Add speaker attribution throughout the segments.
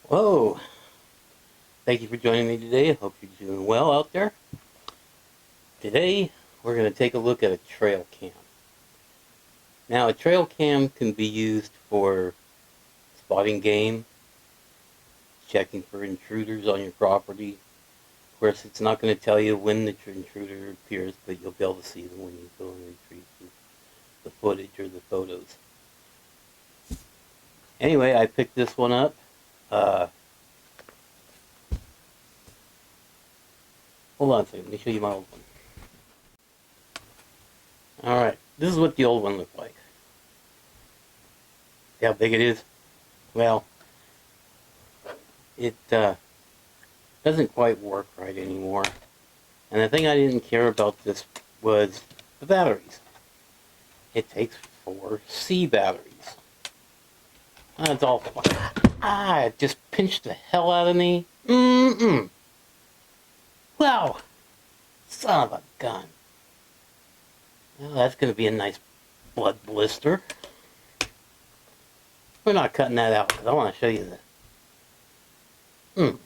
Speaker 1: Whoa! Thank you for joining me today. I hope you're doing well out there. Today, we're going to take a look at a trail cam. Now, a trail cam can be used for spotting game, checking for intruders on your property. Of course, it's not going to tell you when the intruder appears, but you'll be able to see them when you go and retrieve the footage or the photos. Anyway, I picked this one up. Hold on a second. Let me show you my old one. Alright, this is what the old one looked like. See how big it is? Well, it doesn't quite work right anymore. And the thing I didn't care about this was the batteries. It takes 4C batteries. That's awful. It just pinched the hell out of me. Wow! Son of a gun. Well, that's going to be a nice blood blister. We're not cutting that out because I want to show you the... I don't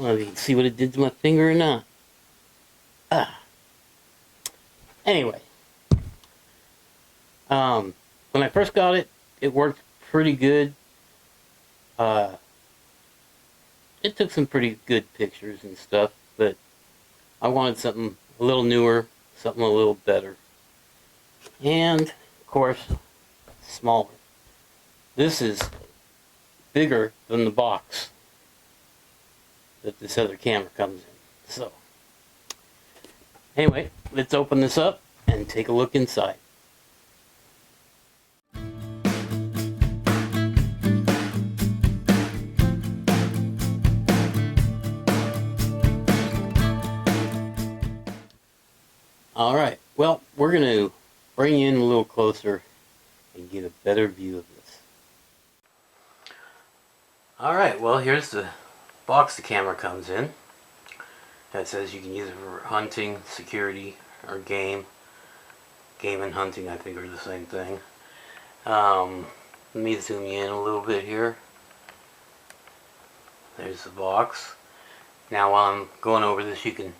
Speaker 1: know if you can see what it did to my finger or not. Anyway. When I first got it, it worked pretty good. It took some pretty good pictures and stuff, but I wanted something a little newer, something a little better. And, of course, smaller. This is bigger than the box that this other camera comes in. So, anyway, let's open this up and take a look inside. Alright, well, we're going to bring you in a little closer and get a better view of this. Alright, well, here's the box the camera comes in. That says you can use it for hunting, security, or game. Game and hunting, I think, are the same thing. Let me zoom you in a little bit here. There's the box. Now, while I'm going over this, you can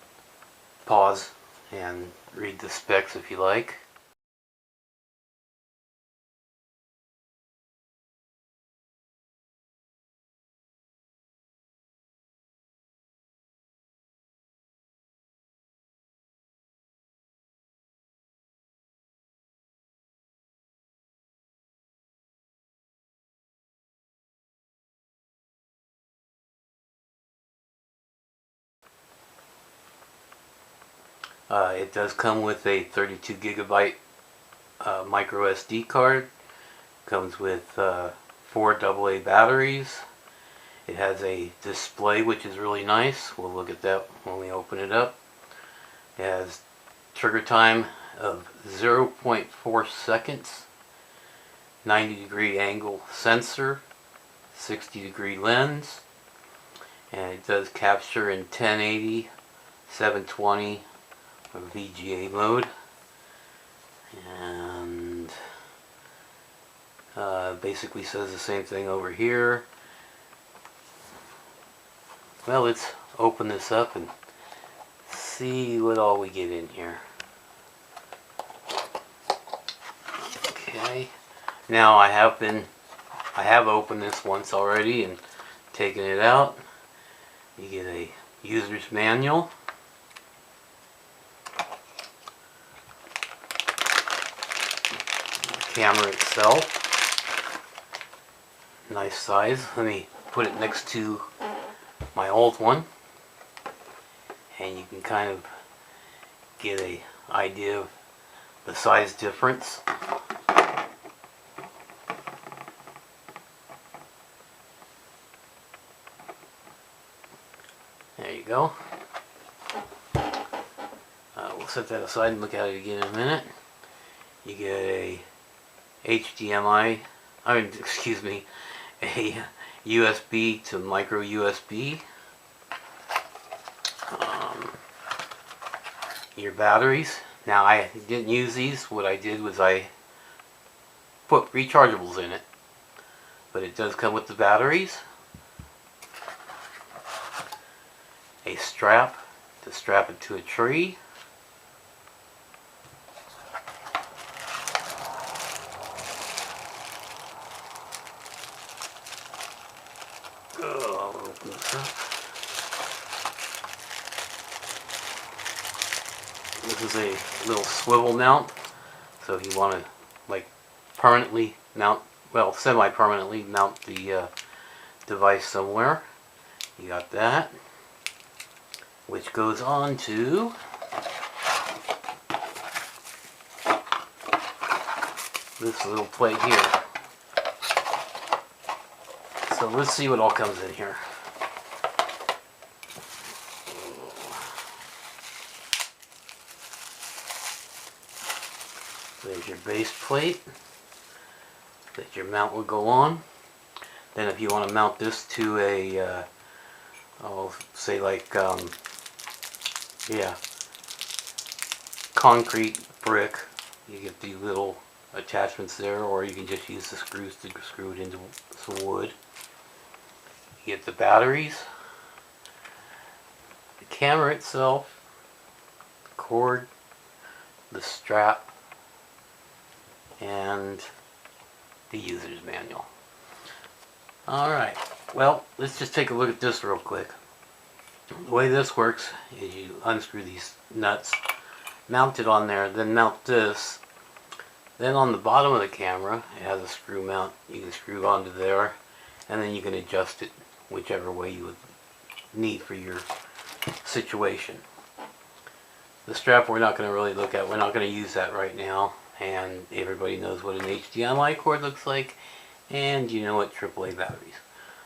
Speaker 1: pause and read the specs if you like. It does come with a 32 gigabyte micro SD card. Comes with 4 AA batteries. It has a display which is really nice. We'll look at that when we open it up. It has trigger time of 0.4 seconds, 90-degree angle sensor, 60-degree lens, and it does capture in 1080, 720, or VGA mode, and basically says the same thing over here. Well, let's open this up and see what all we get in here. Okay, now I have opened this once already and taken it out. You get a user's manual. Camera itself, nice size. Let me put it next to my old one and you can kind of get an idea of the size difference. There you go. We'll set that aside and look at it again in a minute. You get a HDMI, excuse me, a USB to micro USB. Your batteries. Now, I didn't use these. What I did was I put rechargeables in it. But it does come with the batteries. a strap to strap it to a tree. Oh, I'll open this up. This is a little swivel mount, so if you want to like permanently mount, well, semi-permanently mount the device somewhere, you got that, which goes on to this little plate here. So let's see what all comes in here. There's your base plate that your mount will go on. Then if you want to mount this to a, I'll say like, yeah, concrete brick, you get the little attachments there, or you can just use the screws to screw it into some wood. You get the batteries, the camera itself, the cord, the strap, and the user's manual. Alright, well, let's just take a look at this real quick. The way this works is you unscrew these nuts, mount it on there, then mount this. Then on the bottom of the camera, it has a screw mount. You can screw it onto there, and then you can adjust it whichever way you would need for your situation. The strap we're not going to really look at. We're not going to use that right now. And everybody knows what an HDMI cord looks like, and you know what AAA batteries.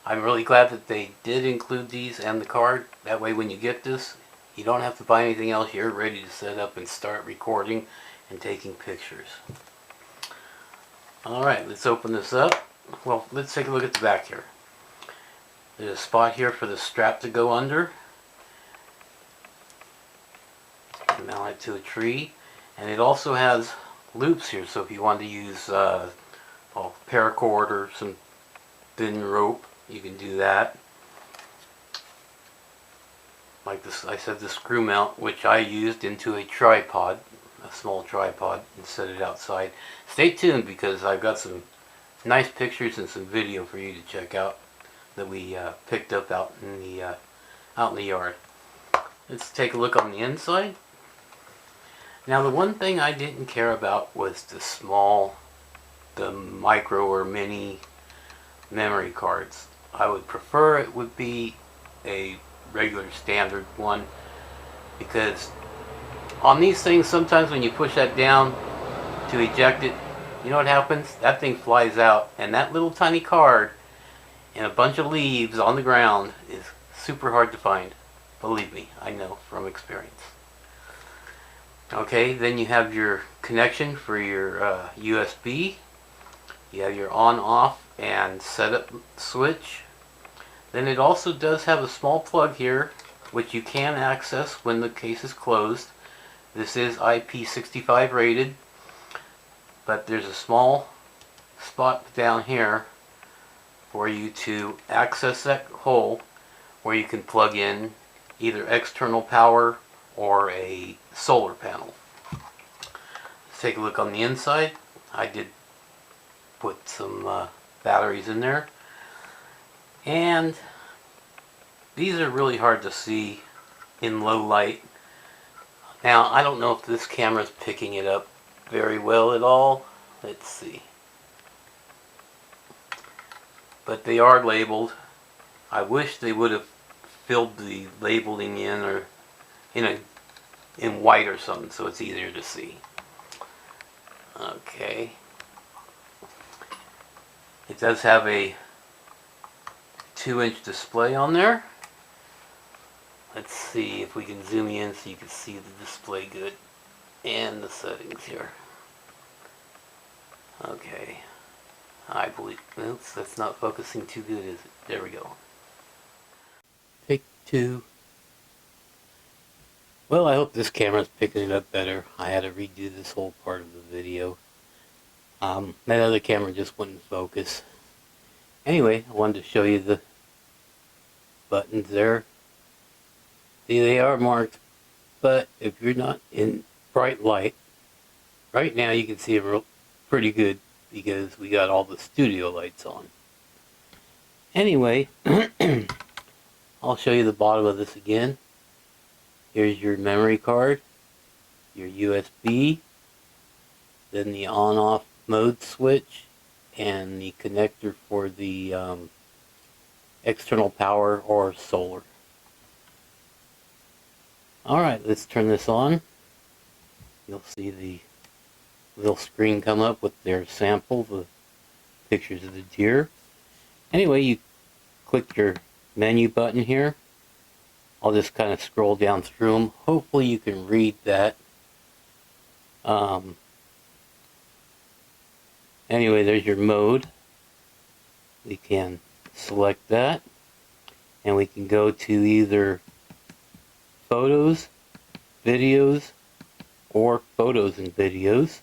Speaker 1: I'm really glad that they did include these and the card. That way when you get this, you don't have to buy anything else. You're ready to set up and start recording and taking pictures. Alright, let's open this up. Well, let's take a look at the back here. There's a spot here for the strap to go under. Mount it to a tree. And it also has loops here, so if you want to use paracord or some thin rope, you can do that. Like this, I said, the screw mount, which I used into a tripod, a small tripod, and set it outside. Stay tuned because I've got some nice pictures and some video for you to check out that we picked up out in the yard. Let's take a look on the inside. Now the one thing I didn't care about was the micro or mini memory cards. I would prefer it would be a regular standard one, because on these things sometimes when you push that down to eject it, you know what happens? That thing flies out, and that little tiny card in a bunch of leaves on the ground is super hard to find. Believe me, I know from experience. Okay, then you have your connection for your USB. You have your on, off, and setup switch. Then it also does have a small plug here, which you can access when the case is closed. This is IP65 rated, but there's a small spot down here for you to access that hole where you can plug in either external power or a solar panel. Let's take a look on the inside. I did put some batteries in there, and these are really hard to see in low light. Now I don't know if this camera is picking it up very well at all. Let's see, but they are labeled. I wish they would have filled the labeling in, or in white or something, so it's easier to see. Okay. It does have a 2-inch display on there. Let's see if we can zoom in so you can see the display good and the settings here. Okay. I believe, oops, that's not focusing too good, is it? There we go. Take 2. Well, I hope this camera's picking it up better. I had to redo this whole part of the video. That other camera just wouldn't focus. Anyway, I wanted to show you the buttons there. See, they are marked, but if you're not in bright light, right now you can see them pretty good because we got all the studio lights on. Anyway, I'll show you the bottom of this again. Here's your memory card, your USB, then the on-off mode switch, and the connector for the external power or solar. Alright, let's turn this on. You'll see the little screen come up with their sample, the pictures of the deer. Anyway, you click your menu button here. I'll just kind of scroll down through them. Hopefully you can read that. Anyway, there's your mode. We can select that, and we can go to either photos, videos, or photos and videos.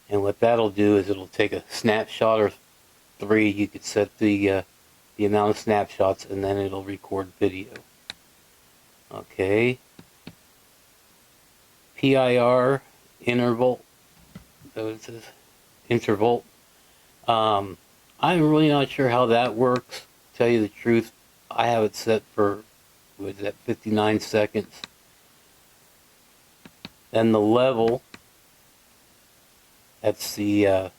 Speaker 1: And what that'll do is it'll take a snapshot or 3. You could set the amount of snapshots, and then it'll record video. Okay. PIR interval. So it says interval. I'm really not sure how that works. To tell you the truth, I have it set for, what is that, 59 seconds. Then the level, that's the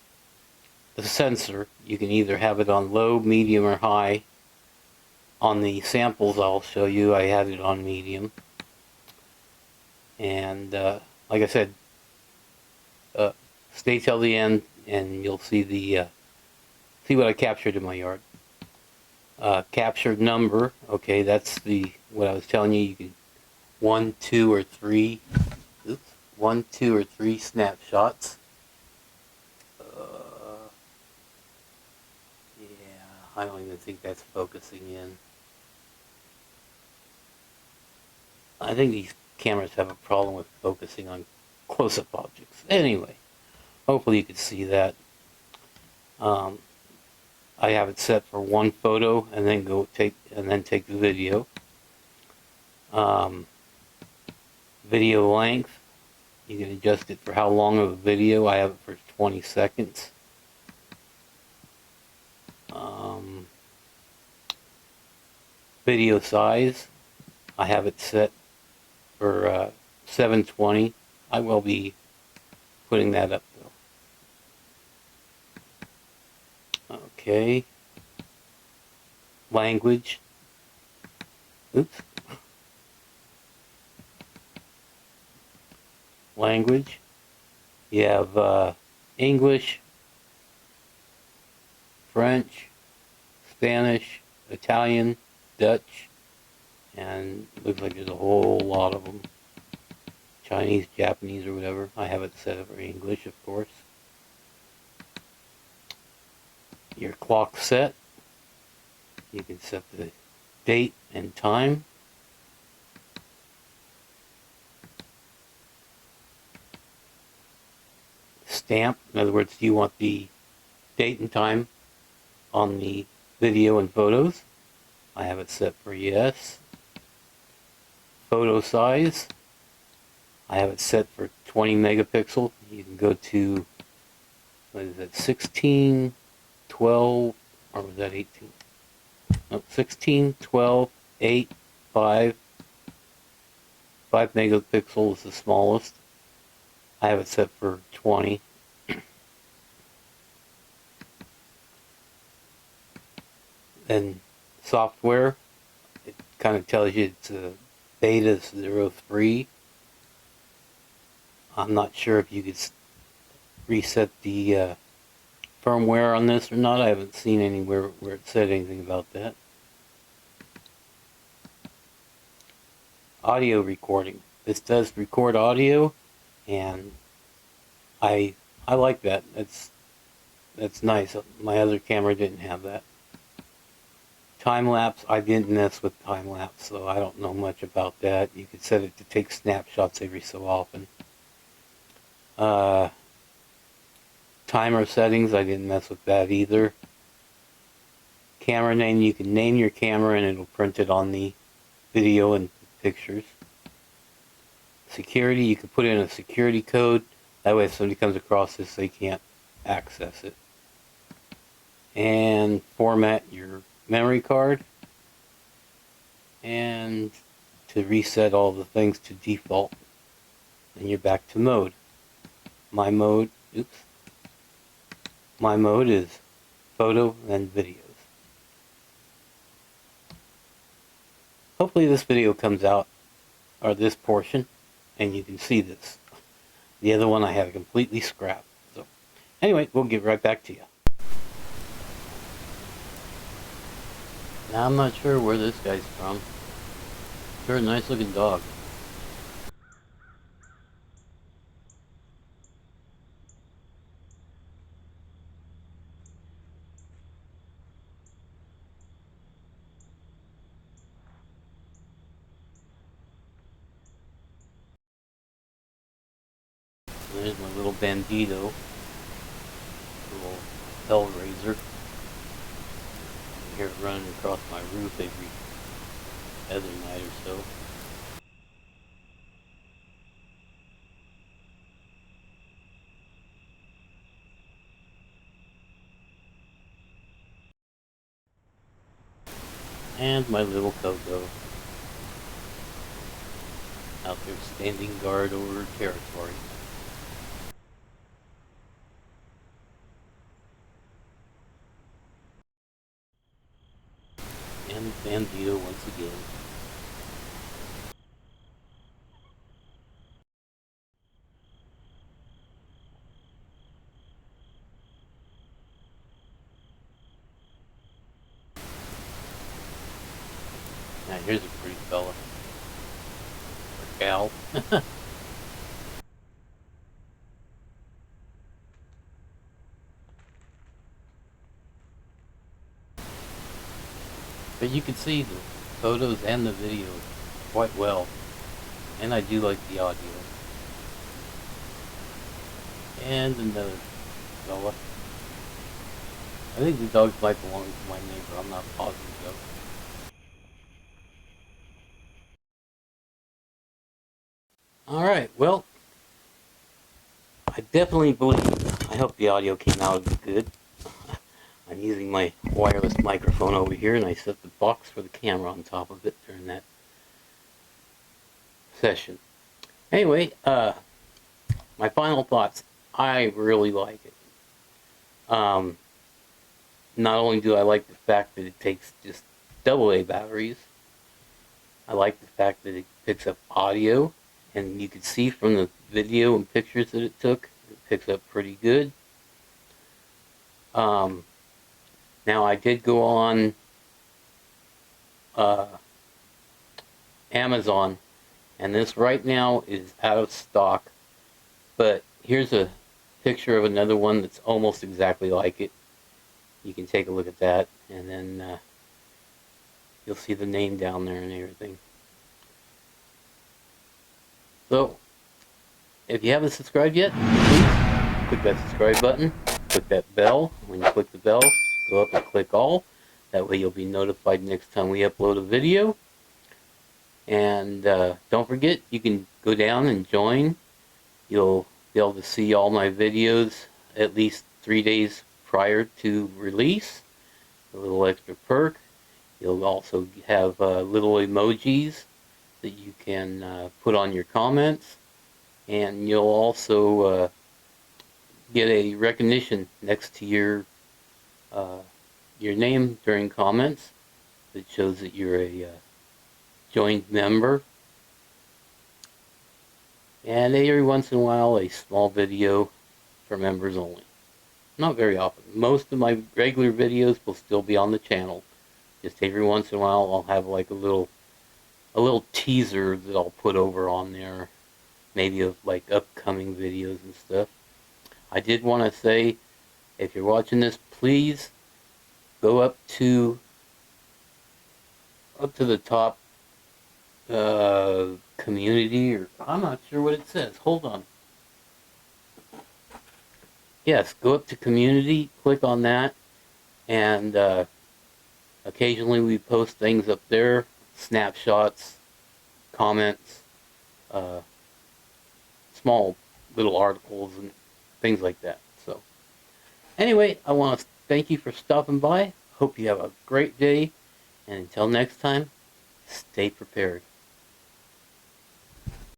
Speaker 1: sensor. You can either have it on low, medium, or high. On the samples I'll show you, I had it on medium. And like I said, stay till the end and you'll see the see what I captured in my yard. Captured number, okay, that's the what I was telling you. You can 1, 2, or 3. Oops, 1, 2, or 3 snapshots. Yeah, I don't even think that's focusing in. I think these cameras have a problem with focusing on close-up objects. Anyway, hopefully you can see that. I have it set for 1 photo and then take the video. Video length, you can adjust it for how long of a video. I have it for 20 seconds. Video size, I have it set for 720. I will be putting that up though. Okay. Language. Oops. Language. You have English, French, Spanish, Italian, Dutch, and looks like there's a whole lot of them. Chinese, Japanese, or whatever. I have it set up for English, of course. Your clock set. You can set the date and time. Stamp. In other words, do you want the date and time on the video and photos? I have it set for yes. Photo size, I have it set for 20 megapixel. You can go to, what is that, 16, 12, or was that 18? No, 16, 12, 8, 5. 5 megapixel is the smallest. I have it set for 20. Then software, it kind of tells you it's a beta 03. I'm not sure if you could reset the firmware on this or not. I haven't seen anywhere where it said anything about that. Audio recording. This does record audio, and I like that. That's nice. My other camera didn't have that. Time-lapse, I didn't mess with time-lapse, so I don't know much about that. You could set it to take snapshots every so often. Timer settings, I didn't mess with that either. Camera name, you can name your camera and it'll print it on the video and pictures. Security, you can put in a security code. That way if somebody comes across this, they can't access it. And format your memory card. And to reset all the things to default. Then you're back to mode. My mode is photo and videos. Hopefully this video comes out, or this portion, and you can see this. The other one I have completely scrapped. So anyway, we'll get right back to you. Now I'm not sure where this guy's from. Sure, nice looking dog. There's my little bandito, little hellraiser. I hear it running across my roof every other night or so. And my little Coco, out there standing guard over her territory. And bandito once again. Now here's a pretty fella. Or gal. But you can see the photos and the video quite well. And I do like the audio. And another fella. I think the dogs might belong to my neighbor. I'm not positive though. Alright, well, I definitely believe, I hope the audio came out good. I'm using my wireless microphone over here, and I set the box for the camera on top of it during that session. Anyway, my final thoughts. I really like it. Not only do I like the fact that it takes just AA batteries, I like the fact that it picks up audio, and you can see from the video and pictures that it took, it picks up pretty good. Now I did go on Amazon, and this right now is out of stock, but here's a picture of another one that's almost exactly like it. You can take a look at that, and then you'll see the name down there and everything. So, if you haven't subscribed yet, please click that subscribe button, click that bell. When you click the bell, go up and click all. That way you'll be notified next time we upload a video. And don't forget, you can go down and join. You'll be able to see all my videos at least 3 days prior to release. A little extra perk. You'll also have little emojis that you can put on your comments, and you'll also get a recognition next to your name during comments that shows that you're a joined member. And every once in a while, a small video for members only. Not very often. Most of my regular videos will still be on the channel. Just every once in a while, I'll have like a little teaser that I'll put over on there, maybe of like upcoming videos and stuff. I did want to say, if you're watching this, please go up to the top community, or I'm not sure what it says. Hold on. Yes, go up to community, click on that, and occasionally we post things up there snapshots, comments, uh, small little articles and things like that. So anyway, I want to thank you for stopping by. Hope you have a great day, and until next time, stay prepared.